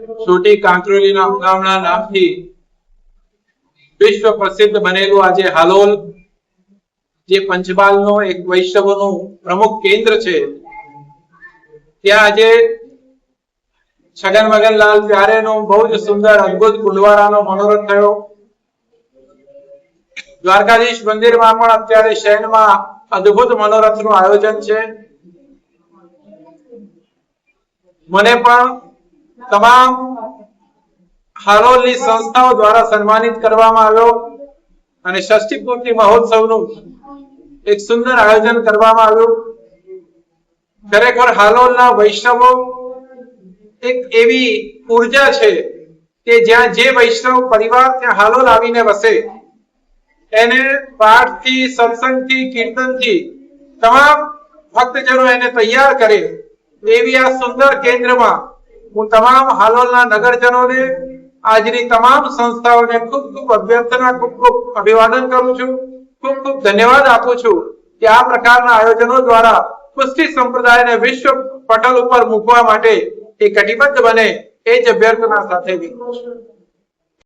छोटी कांकरोलीना गामना नामथी विश्व प्रसिद्ध बनेलू आज हालोल जे पंचमहालनो एक वैष्णवोनु प्रमुख केंद्र छे त्यां आज छगन मगनलाल प्यारेनो बहुत सुंदर अद्भुत कुंडवारानो मनोरथ थयो। द्वारकाधीश मंदिर में पण अत्यारे शहर में अद्भुत मनोरथ नु आयोजन छे। मने पण तमाम हालोलनी संस्थाओं द्वारा सन्मानित करवामां आव्यो अने षष्ठी पूर्ति महोत्सवनु एक सुंदर आयोजन करवामां आव्युं। खरेखर हालोलना वैष्णवो एक एवी ऊर्जा छे के ज्यां जे वैष्णव परिवार त्यां हालोल आवीने वसे एने पाठ थी सत्संग थी कीर्तन थी तमाम भक्तजनों एने तैयार करे एवी आ सुंदर केंद्र में हूँ तमाम हालोलना नगरजनों ने आजनी तमाम संस्थाओं ने खूब खूब अभ्यर्थना खूब खूब अभिवादन करूं छूं, खूब खूब धन्यवाद आपू छूं कि आ प्रकारना आयोजनों द्वारा कुस्ती संप्रदाय ने विश्व पटल पर मूकवा माटे ए कटिबद्ध बने ए ज अभ्यर्थना साथे भी।